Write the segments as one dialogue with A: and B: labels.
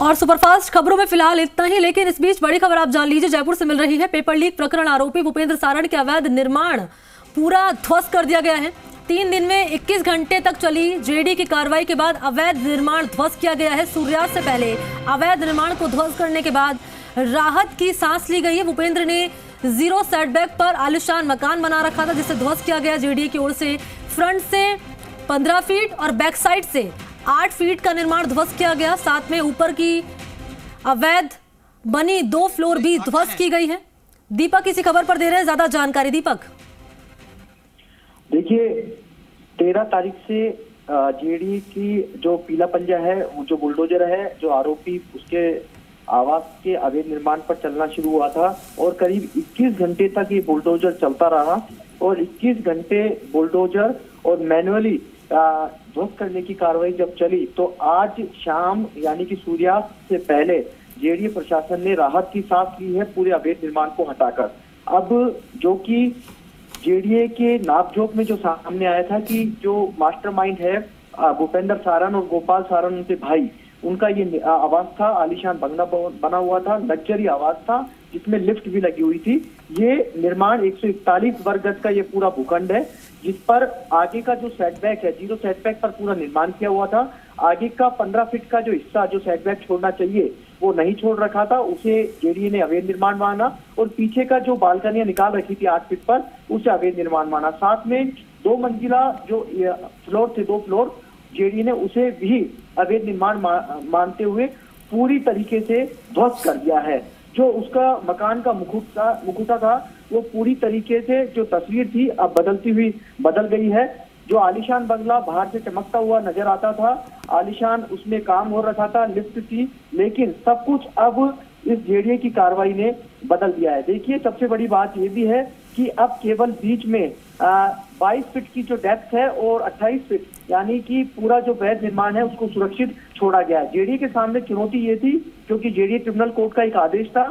A: और सुपरफास्ट खबरों में फिलहाल इतना ही, लेकिन इस बीच बड़ी खबर आप जान लीजिए। जयपुर से मिल रही है। पेपर लीक प्रकरण आरोपी भूपेंद्र सारण के अवैध निर्माण पूरा ध्वस्त कर दिया गया है। 3 दिन में 21 घंटे तक चली जेडी की कार्रवाई के बाद अवैध निर्माण ध्वस्त किया गया है। सूर्यास्त से पहले अवैध निर्माण को ध्वस्त करने के बाद राहत की सांस ली गई है। भूपेंद्र ने 0 सेटबैक पर आलिशान मकान बना रखा था, जिसे ध्वस्त किया गया जेडीए की ओर से। फ्रंट से 15 फीट और बैक साइड से 8 फीट का निर्माण ध्वस्त किया गया। साथ में ऊपर की अवैध बनी 2 फ्लोर भी ध्वस्त की गई है। दीपक इसी खबर पर दे रहे हैं ज्यादा जानकारी। दीपक,
B: देखिए 13 तारीख से जेडी की जो पीला पंजा है, वो जो बुलडोजर है, जो आरोपी उसके आवास के अवैध निर्माण पर चलना शुरू हुआ था और करीब 21 घंटे तक ये बुलडोजर चलता रहा। और 21 घंटे बुलडोजर और मैनुअली ध्वस्त करने की कार्रवाई जब चली, तो आज शाम यानी कि सूर्यास्त से पहले जेडीए प्रशासन ने राहत की सांस ली है पूरे अवैध निर्माण को हटाकर। अब जो कि जेडीए के नापजोक में जो सामने आया था कि जो मास्टरमाइंड है भूपेंद्र सारण और गोपाल सारण उनके भाई, उनका ये आवास था, आलीशान बंगला बना हुआ था, लग्जरी आवास था जिसमें लिफ्ट भी लगी हुई थी। ये निर्माण 141 वर्ग गज का ये पूरा भूखंड है, जिस पर आगे का जो सेटबैक है 0 सेटबैक पर पूरा निर्माण किया हुआ था। आगे का 15 फीट का जो हिस्सा जो सेटबैक छोड़ना चाहिए वो नहीं छोड़ रखा था, उसे जेडीए ने अवैध निर्माण माना। और पीछे का जो बालकनियां निकाल रखी थी 8 फीट पर, उसे अवैध निर्माण माना। साथ में 2 मंजिला जो फ्लोर थे, 2 फ्लोर, जेडीए ने उसे भी अवैध निर्माण मानते हुए पूरी तरीके से ध्वस्त कर दिया है। जो उसका मकान का मुखौटा था वो पूरी तरीके से जो तस्वीर थी अब बदल गई है। जो आलीशान बंगला बाहर से चमकता हुआ नजर आता था, आलीशान उसमें काम हो रखा था, लिफ्ट थी, लेकिन सब कुछ अब इस जेडीए की कार्रवाई ने बदल दिया है। देखिए सबसे बड़ी बात ये भी है कि अब केवल बीच में 22 फीट की जो डेप्थ है और 28 फीट यानी कि पूरा जो वैध निर्माण है उसको सुरक्षित छोड़ा गया है। जेडीए के सामने चुनौती ये थी, क्योंकि जेडीए ट्रिब्यूनल कोर्ट का एक आदेश था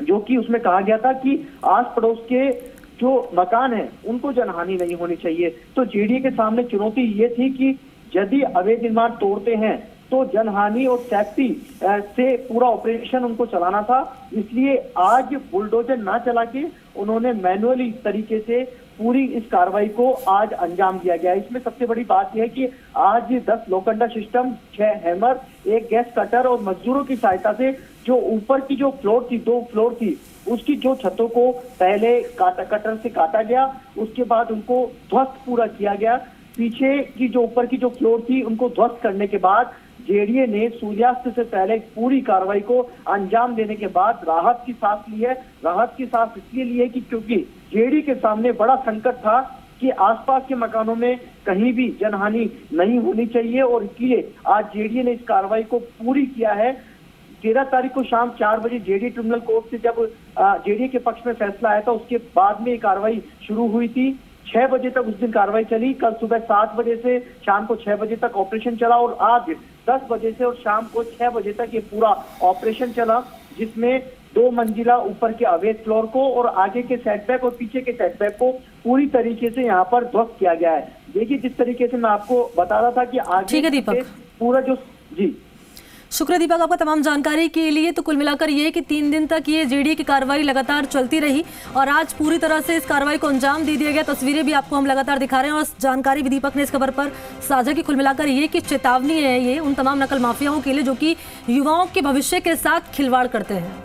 B: जो कि उसमें कहा गया था कि आस पड़ोस के जो मकान है उनको जनहानि नहीं होनी चाहिए। तो जेडीए के सामने चुनौती ये थी कि यदि अवैध निर्माण तोड़ते हैं तो जनहानि और सेफ्टी से पूरा ऑपरेशन उनको चलाना था। इसलिए आज बुलडोजर ना चला के उन्होंने मैनुअली तरीके से पूरी इस कार्रवाई को आज अंजाम दिया गया। इसमें सबसे बड़ी बात यह है कि आज 10 Lokhanda system, 6 hammer, 1 gas cutter और मजदूरों की सहायता से जो ऊपर की जो फ्लोर थी, 2 फ्लोर थी, उसकी जो छतों को पहले कटर से काटा गया, उसके बाद उनको ध्वस्त पूरा किया गया। पीछे की जो ऊपर की जो फ्लोर थी उनको ध्वस्त करने के बाद जेडीए ने सूर्यास्त से पहले पूरी कार्रवाई को अंजाम देने के बाद राहत की सांस ली है। राहत की सांस इसलिए ली है कि क्योंकि जेडीए के सामने बड़ा संकट था कि आसपास के मकानों में कहीं भी जनहानि नहीं होनी चाहिए, और इसलिए आज जेडीए ने इस कार्रवाई को पूरी किया है। 13 तारीख को शाम 4 बजे जेडीए ट्रिब्यूनल कोर्ट से जब जेडीए के पक्ष में फैसला आया था, उसके बाद में ये कार्रवाई शुरू हुई थी। 6 बजे तक उस दिन कार्रवाई चली। कल सुबह 7 बजे से शाम को 6 बजे तक ऑपरेशन चला और आज 10 बजे से और शाम को 6 बजे तक ये पूरा ऑपरेशन चला, जिसमें 2 मंजिला ऊपर के अवैध फ्लोर को और आगे के सेटबैक और पीछे के सेटबैक को पूरी तरीके से यहाँ पर ध्वस्त किया गया है। देखिए जिस तरीके से मैं आपको बता रहा था कि आगे पूरा जो जी
A: शुक्रिया दीपक आपका तमाम जानकारी के लिए। तो कुल मिलाकर ये कि 3 दिन तक ये जेडीए की कार्रवाई लगातार चलती रही और आज पूरी तरह से इस कार्रवाई को अंजाम दे दिया गया। तस्वीरें भी आपको हम लगातार दिखा रहे हैं और जानकारी भी दीपक ने इस खबर पर साझा की। कुल मिलाकर ये कि चेतावनी है ये उन तमाम नकल माफियाओं के लिए जो कि युवाओं के भविष्य के साथ खिलवाड़ करते हैं।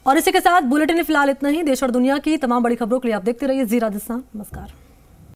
A: और इसी के साथ बुलेटिन में फिलहाल इतना ही। देश और दुनिया की तमाम बड़ी खबरों के लिए आप देखते रहिए जी राजस्थान। नमस्कार।